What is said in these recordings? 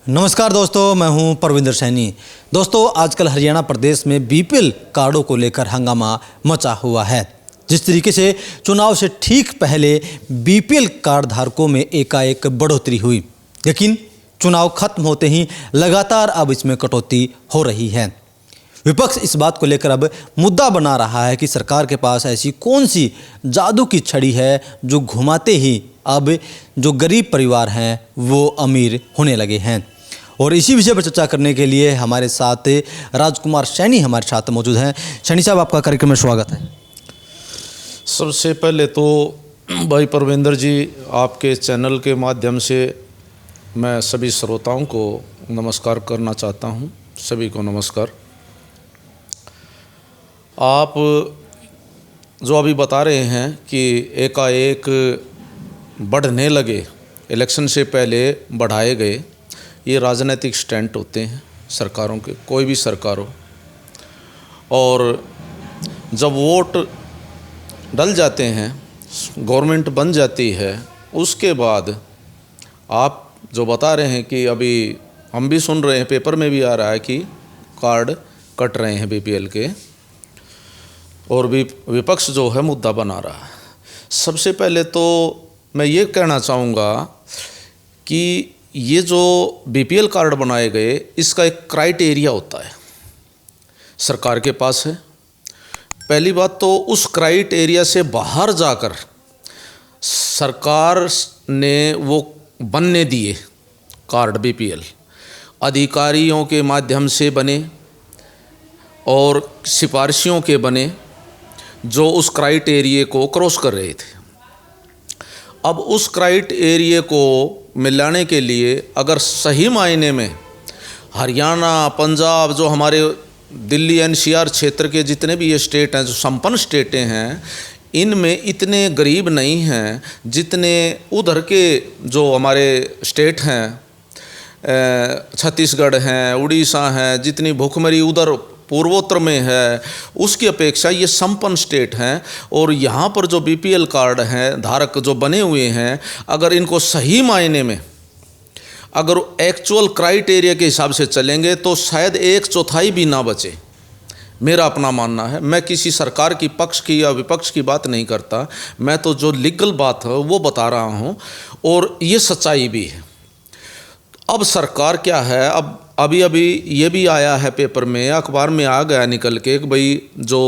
नमस्कार दोस्तों, मैं हूं परविंदर सैनी। दोस्तों, आजकल हरियाणा प्रदेश में बीपीएल कार्डों को लेकर हंगामा मचा हुआ है। जिस तरीके से चुनाव से ठीक पहले बीपीएल कार्ड धारकों में एकाएक बढ़ोतरी हुई, लेकिन चुनाव खत्म होते ही लगातार अब इसमें कटौती हो रही है। विपक्ष इस बात को लेकर अब मुद्दा बना रहा है कि सरकार के पास ऐसी कौन सी जादू की छड़ी है जो घुमाते ही अब जो गरीब परिवार हैं वो अमीर होने लगे हैं। और इसी विषय पर चर्चा करने के लिए हमारे साथ राजकुमार सैनी हमारे साथ मौजूद हैं। सैनी साहब, आपका कार्यक्रम में स्वागत है। सबसे पहले तो भाई परविंदर जी, आपके चैनल के माध्यम से मैं सभी श्रोताओं को नमस्कार करना चाहता हूं। सभी को नमस्कार। आप जो अभी बता रहे हैं कि एकाएक बढ़ने लगे, इलेक्शन से पहले बढ़ाए गए, ये राजनीतिक स्टंट होते हैं सरकारों के, कोई भी सरकार हो। और जब वोट डल जाते हैं, गवर्नमेंट बन जाती है, उसके बाद आप जो बता रहे हैं कि अभी हम भी सुन रहे हैं, पेपर में भी आ रहा है कि कार्ड कट रहे हैं बीपीएल के, और भी विपक्ष जो है मुद्दा बना रहा है। सबसे पहले तो मैं ये कहना चाहूँगा कि ये जो बीपीएल कार्ड बनाए गए, इसका एक क्राइटेरिया होता है, सरकार के पास है। पहली बात तो उस क्राइटेरिया से बाहर जाकर सरकार ने वो बनने दिए कार्ड बीपीएल, अधिकारियों के माध्यम से बने और सिफारिशियों के बने जो उस क्राइटेरिया को क्रॉस कर रहे थे। अब उस क्राइटेरिया को मिलाने के लिए अगर सही मायने में हरियाणा, पंजाब, जो हमारे दिल्ली एनसीआर क्षेत्र के जितने भी ये स्टेट हैं, जो संपन्न स्टेटें हैं, इनमें इतने गरीब नहीं हैं जितने उधर के जो हमारे स्टेट हैं, छत्तीसगढ़ हैं, उड़ीसा हैं, जितनी भूखमरी उधर पूर्वोत्तर में है, उसकी अपेक्षा ये संपन्न स्टेट हैं। और यहाँ पर जो बीपीएल कार्ड हैं धारक जो बने हुए हैं, अगर इनको सही मायने में अगर एक्चुअल क्राइटेरिया के हिसाब से चलेंगे तो शायद 1/4 भी ना बचे। मेरा अपना मानना है। मैं किसी सरकार की पक्ष की या विपक्ष की बात नहीं करता, मैं तो जो लीगल बात है वो बता रहा हूँ, और ये सच्चाई भी है। अब सरकार क्या है, अब अभी ये भी आया है पेपर में, अखबार में आ गया निकल के कि भाई जो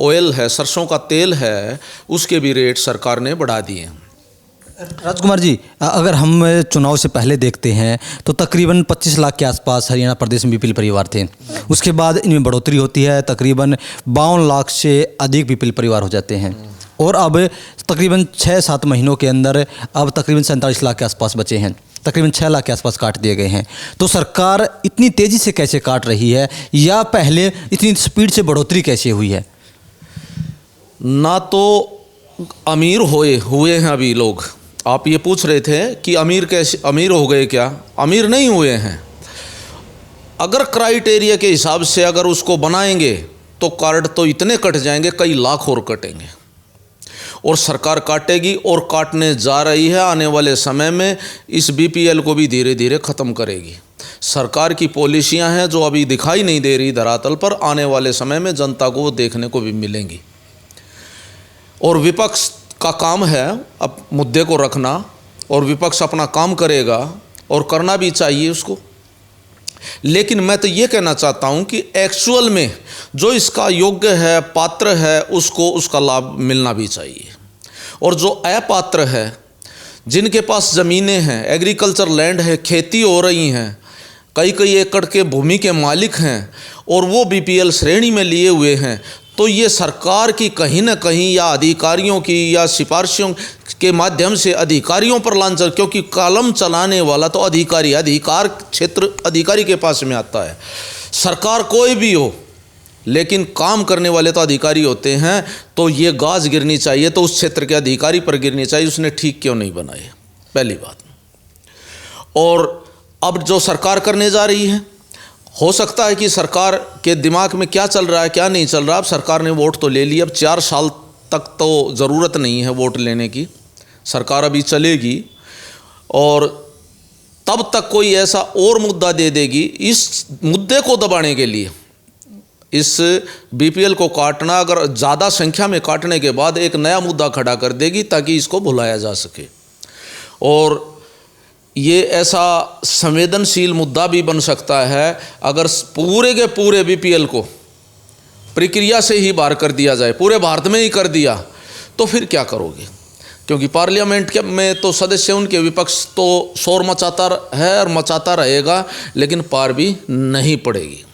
ऑयल है, सरसों का तेल है, उसके भी रेट सरकार ने बढ़ा दिए हैं। राजकुमार जी, अगर हम चुनाव से पहले देखते हैं तो तकरीबन 25 लाख के आसपास हरियाणा प्रदेश में बीपीएल परिवार थे। उसके बाद इनमें बढ़ोतरी होती है, तकरीबन 52 लाख से अधिक बीपीएल परिवार हो जाते हैं, और अब तकरीबन 6-7 महीनों के अंदर अब तकरीबन 47 लाख के आसपास बचे हैं। तकरीबन 6 लाख के आसपास काट दिए गए हैं। तो सरकार इतनी तेज़ी से कैसे काट रही है, या पहले इतनी स्पीड से बढ़ोतरी कैसे हुई है? ना तो अमीर हुए हैं अभी लोग। आप ये पूछ रहे थे कि अमीर हो गए क्या? अमीर नहीं हुए हैं। अगर क्राइटेरिया के हिसाब से अगर उसको बनाएंगे तो कार्ड तो इतने कट जाएंगे, कई लाख और कटेंगे, और सरकार काटेगी और काटने जा रही है। आने वाले समय में इस बीपीएल को भी धीरे धीरे ख़त्म करेगी। सरकार की पॉलिसियां हैं जो अभी दिखाई नहीं दे रही धरातल पर, आने वाले समय में जनता को वो देखने को भी मिलेंगी। और विपक्ष का काम है अब मुद्दे को रखना, और विपक्ष अपना काम करेगा और करना भी चाहिए उसको। लेकिन मैं तो ये कहना चाहता हूँ कि एक्चुअल में जो इसका योग्य है, पात्र है, उसको उसका लाभ मिलना भी चाहिए। और जो अपात्र है, जिनके पास ज़मीनें हैं, एग्रीकल्चर लैंड है, खेती हो रही हैं, कई एकड़ के भूमि के मालिक हैं, और वो बीपीएल श्रेणी में लिए हुए हैं, तो ये सरकार की कहीं ना कहीं, या अधिकारियों की या सिफारिशों के माध्यम से अधिकारियों पर लांछन, क्योंकि कलम चलाने वाला तो अधिकार क्षेत्र अधिकारी के पास में आता है। सरकार कोई भी हो, लेकिन काम करने वाले तो अधिकारी होते हैं। तो ये गाज गिरनी चाहिए तो उस क्षेत्र के अधिकारी पर गिरनी चाहिए, उसने ठीक क्यों नहीं बनाए, पहली बात। और अब जो सरकार करने जा रही है, हो सकता है कि सरकार के दिमाग में क्या चल रहा है, क्या नहीं चल रहा। अब सरकार ने वोट तो ले लिया, अब 4 साल तक तो ज़रूरत नहीं है वोट लेने की, सरकार अभी चलेगी। और तब तक कोई ऐसा और मुद्दा दे देगी इस मुद्दे को दबाने के लिए। इस बीपीएल को काटना, अगर ज़्यादा संख्या में काटने के बाद एक नया मुद्दा खड़ा कर देगी ताकि इसको भुलाया जा सके। और ये ऐसा संवेदनशील मुद्दा भी बन सकता है अगर पूरे के पूरे बीपीएल को प्रक्रिया से ही बाहर कर दिया जाए, पूरे भारत में ही कर दिया, तो फिर क्या करोगे? क्योंकि पार्लियामेंट के में तो सदस्य, उनके विपक्ष तो शोर मचाता है और मचाता रहेगा, लेकिन पार भी नहीं पड़ेगी।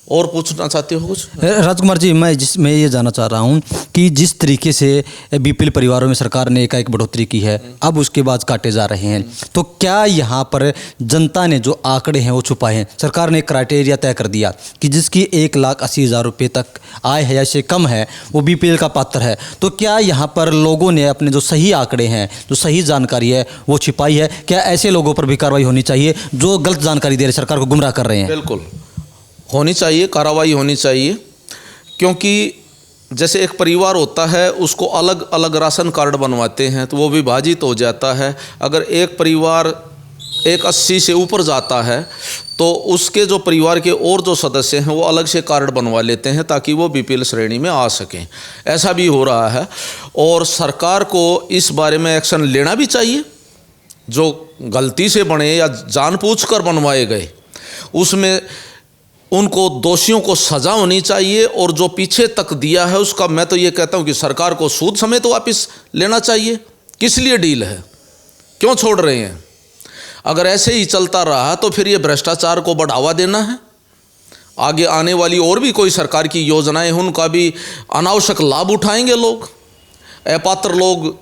और पूछना चाहते हो कुछ? राजकुमार जी, मैं ये जानना चाह रहा हूँ कि जिस तरीके से बीपीएल परिवारों में सरकार ने एकाएक बढ़ोतरी की है, अब उसके बाद काटे जा रहे हैं, तो क्या यहाँ पर जनता ने जो आंकड़े हैं वो छुपाए हैं? सरकार ने एक क्राइटेरिया तय कर दिया कि जिसकी 1,80,000 रुपये तक आय है या इससे कम है वो बीपीएल का पात्र है। तो क्या यहाँ पर लोगों ने अपने जो सही आंकड़े हैं, जो सही जानकारी है वो छिपाई है? क्या ऐसे लोगों पर भी कार्रवाई होनी चाहिए जो गलत जानकारी दे रहे, सरकार को गुमराह कर रहे हैं? बिल्कुल होनी चाहिए, कार्रवाई होनी चाहिए। क्योंकि जैसे एक परिवार होता है, उसको अलग अलग राशन कार्ड बनवाते हैं तो वो विभाजित हो जाता है। अगर एक परिवार 1,80 से ऊपर जाता है तो उसके जो परिवार के और जो सदस्य हैं वो अलग से कार्ड बनवा लेते हैं ताकि वो बीपीएल श्रेणी में आ सकें। ऐसा भी हो रहा है और सरकार को इस बारे में एक्शन लेना भी चाहिए। जो गलती से बने या जानबूझकर बनवाए गए, उसमें उनको दोषियों को सज़ा होनी चाहिए। और जो पीछे तक दिया है उसका मैं तो ये कहता हूँ कि सरकार को सूद समेत वापस लेना चाहिए। किस लिए डील है, क्यों छोड़ रहे हैं? अगर ऐसे ही चलता रहा तो फिर ये भ्रष्टाचार को बढ़ावा देना है। आगे आने वाली और भी कोई सरकार की योजनाएं हैं, उनका भी अनावश्यक लाभ उठाएंगे लोग। अपात्र लोग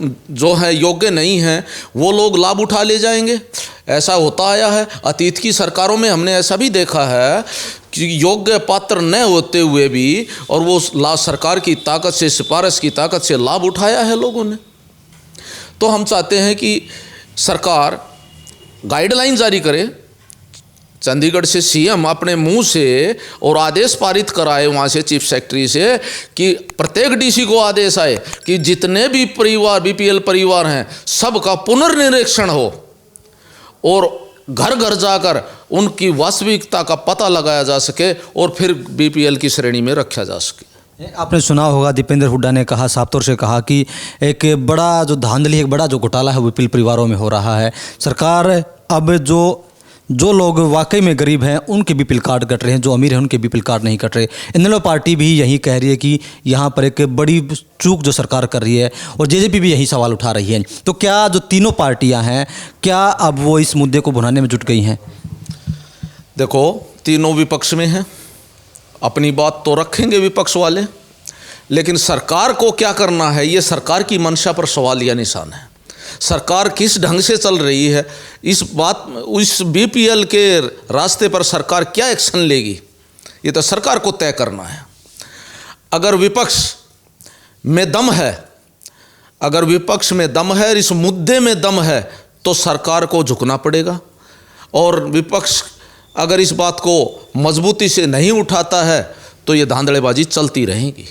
जो है, योग्य नहीं हैं, वो लोग लाभ उठा ले जाएंगे। ऐसा होता आया है अतीत की सरकारों में, हमने ऐसा भी देखा है कि योग्य पात्र न होते हुए भी और वो सरकार की ताकत से, सिफारिश की ताकत से लाभ उठाया है लोगों ने। तो हम चाहते हैं कि सरकार गाइडलाइन जारी करे, चंडीगढ़ से सीएम अपने मुंह से और आदेश पारित कराए वहाँ से चीफ सेक्रेटरी से कि प्रत्येक डीसी को आदेश आए कि जितने भी परिवार बीपीएल परिवार हैं सबका पुनर्निरीक्षण हो और घर घर जाकर उनकी वास्तविकता का पता लगाया जा सके और फिर बीपीएल की श्रेणी में रखा जा सके। आपने सुना होगा दीपेंद्र हुड्डा ने कहा, साफ तौर से कहा कि एक बड़ा जो धांधली, एक बड़ा जो घोटाला है बीपीएल परिवारों में हो रहा है। सरकार अब जो लोग वाकई में गरीब हैं उनके बीपीएल कार्ड कट रहे हैं, जो अमीर हैं उनके बीपीएल कार्ड नहीं कट रहे। इनेलो पार्टी भी यही कह रही है कि यहाँ पर एक बड़ी चूक जो सरकार कर रही है और जेजेपी भी यही सवाल उठा रही है। तो क्या जो तीनों पार्टियाँ हैं, क्या अब वो इस मुद्दे को भुनाने में जुट गई हैं? देखो, तीनों विपक्ष में हैं, अपनी बात तो रखेंगे विपक्ष वाले, लेकिन सरकार को क्या करना है ये सरकार की मंशा पर सवाल या निशान है। सरकार किस ढंग से चल रही है, इस बीपीएल के रास्ते पर सरकार क्या एक्शन लेगी, ये तो सरकार को तय करना है। अगर विपक्ष में दम है, अगर विपक्ष में दम है, इस मुद्दे में दम है, तो सरकार को झुकना पड़ेगा। और विपक्ष अगर इस बात को मजबूती से नहीं उठाता है तो ये धांधलेबाजी चलती रहेगी।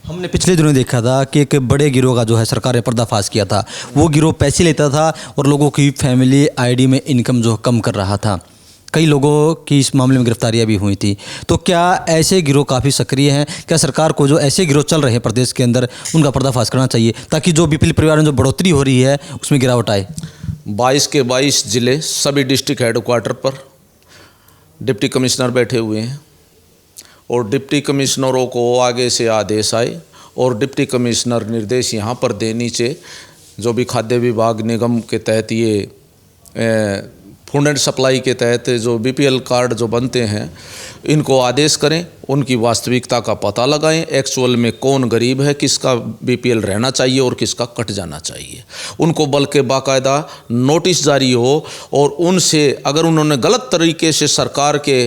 हमने पिछले दिनों देखा था कि एक बड़े गिरोह का जो है सरकार ने पर्दाफाश किया था। वो गिरोह पैसे लेता था और लोगों की फैमिली आईडी में इनकम जो कम कर रहा था। कई लोगों की इस मामले में गिरफ्तारियां भी हुई थी। तो क्या ऐसे गिरोह काफ़ी सक्रिय हैं? क्या सरकार को जो ऐसे गिरोह चल रहे हैं प्रदेश के अंदर उनका पर्दाफाश करना चाहिए ताकि जो बीपीएल परिवार में जो बढ़ोतरी हो रही है उसमें गिरावट आए? 22 के 22 जिले, सभी डिस्ट्रिक्ट हेडक्वार्टर पर डिप्टी कमिश्नर बैठे हुए हैं और डिप्टी कमिश्नरों को आगे से आदेश आए और डिप्टी कमिश्नर निर्देश यहाँ पर दे, नीचे जो भी खाद्य विभाग निगम के तहत ये फूड एंड सप्लाई के तहत जो बीपीएल कार्ड जो बनते हैं इनको आदेश करें, उनकी वास्तविकता का पता लगाएं, एक्चुअल में कौन गरीब है, किसका बीपीएल रहना चाहिए और किसका कट जाना चाहिए। उनको बल्कि बाकायदा नोटिस जारी हो और उनसे अगर उन्होंने गलत तरीके से सरकार के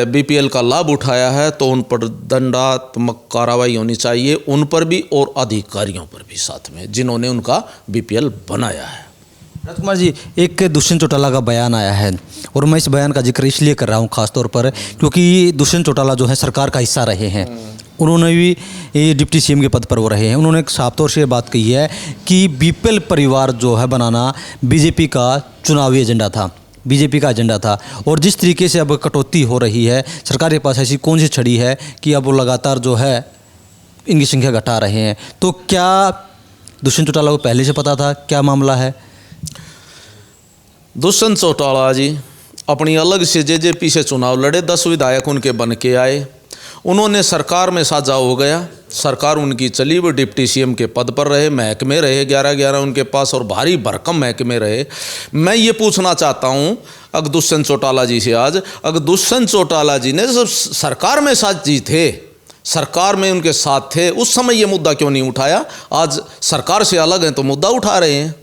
बीपीएल का लाभ उठाया है तो उन पर दंडात्मक कार्रवाई होनी चाहिए, उन पर भी और अधिकारियों पर भी साथ में जिन्होंने उनका बीपीएल बनाया है। राजकुमार जी, एक दुष्यंत चौटाला का बयान आया है और मैं इस बयान का जिक्र इसलिए कर रहा हूँ खासतौर पर क्योंकि दुष्यंत चौटाला जो है सरकार का हिस्सा रहे हैं उन्होंने भी ये डिप्टी सीएम के पद पर वो रहे हैं। उन्होंने साफ तौर से ये बात कही है कि बीपीएल परिवार जो है बनाना बीजेपी का चुनावी एजेंडा था, बीजेपी का एजेंडा था। और जिस तरीके से अब कटौती हो रही है, सरकार के पास ऐसी कौन सी छड़ी है कि अब वो लगातार जो है इनकी संख्या घटा रहे हैं। तो क्या दुष्यंत चौटाला को पहले से पता था, क्या मामला है? दुष्यंत चौटाला जी अपनी अलग से जेजेपी से चुनाव लड़े, 10 विधायक उनके बन के आए, उन्होंने सरकार में साझा हो गया, सरकार उनकी चली, वो डिप्टी सीएम के पद पर रहे, महकमे रहे 11 उनके पास और भारी भरकम महकमे रहे। मैं ये पूछना चाहता हूँ अगर दुष्यंत चौटाला जी से आज, अगर दुष्यंत चौटाला जी ने जब सरकार में साझी थे, सरकार में उनके साथ थे, उस समय ये मुद्दा क्यों नहीं उठाया? आज सरकार से अलग हैं तो मुद्दा उठा रहे हैं,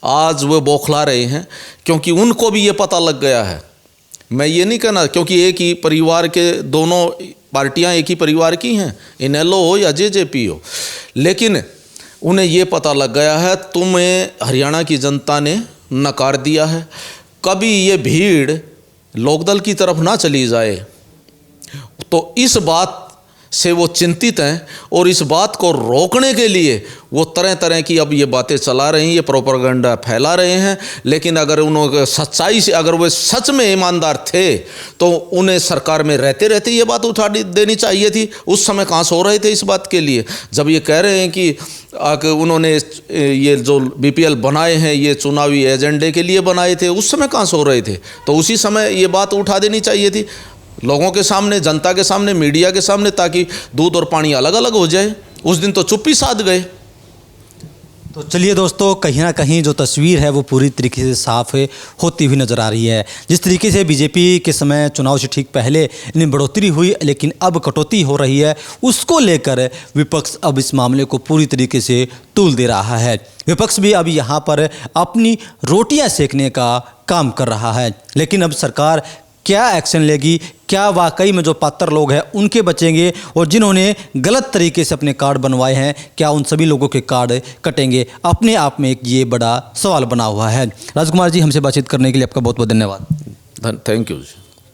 आज वो बौखला रहे हैं, क्योंकि उनको भी ये पता लग गया है। मैं ये नहीं कहना, क्योंकि एक ही परिवार के दोनों पार्टियां एक ही परिवार की हैं, इनेलो हो या जेजेपी हो, लेकिन उन्हें ये पता लग गया है तुम्हें हरियाणा की जनता ने नकार दिया है, कभी ये भीड़ लोकदल की तरफ ना चली जाए। तो इस बात से वो चिंतित हैं और इस बात को रोकने के लिए वो तरह तरह की अब ये बातें चला रहे हैं, ये प्रोपेगेंडा फैला रहे हैं। लेकिन अगर उन्होंने सच्चाई से, अगर वो सच में ईमानदार थे तो उन्हें सरकार में रहते रहते ये बात उठा देनी चाहिए थी। उस समय कहाँ सो रहे थे इस बात के लिए? जब ये कह रहे हैं कि उन्होंने ये जो बीपीएल बनाए हैं ये चुनावी एजेंडे के लिए बनाए थे, उस समय कहाँ सो रहे थे? तो उसी समय ये बात उठा देनी चाहिए थी लोगों के सामने, जनता के सामने, मीडिया के सामने, ताकि दूध और पानी अलग अलग हो जाए। उस दिन तो चुप्पी साध गए। तो चलिए दोस्तों, कहीं ना कहीं जो तस्वीर है वो पूरी तरीके से साफ होती हुई नज़र आ रही है। जिस तरीके से बीजेपी के समय चुनाव से ठीक पहले इनमें बढ़ोतरी हुई, लेकिन अब कटौती हो रही है, उसको लेकर विपक्ष अब इस मामले को पूरी तरीके से तूल दे रहा है। विपक्ष भी अब यहाँ पर अपनी रोटियाँ सेकने का काम कर रहा है। लेकिन अब सरकार क्या एक्शन लेगी, क्या वाकई में जो पात्र लोग हैं उनके बचेंगे, और जिन्होंने गलत तरीके से अपने कार्ड बनवाए हैं क्या उन सभी लोगों के कार्ड कटेंगे? अपने आप में एक ये बड़ा सवाल बना हुआ है। राजकुमार जी, हमसे बातचीत करने के लिए आपका बहुत बहुत धन्यवाद। Thank you ji.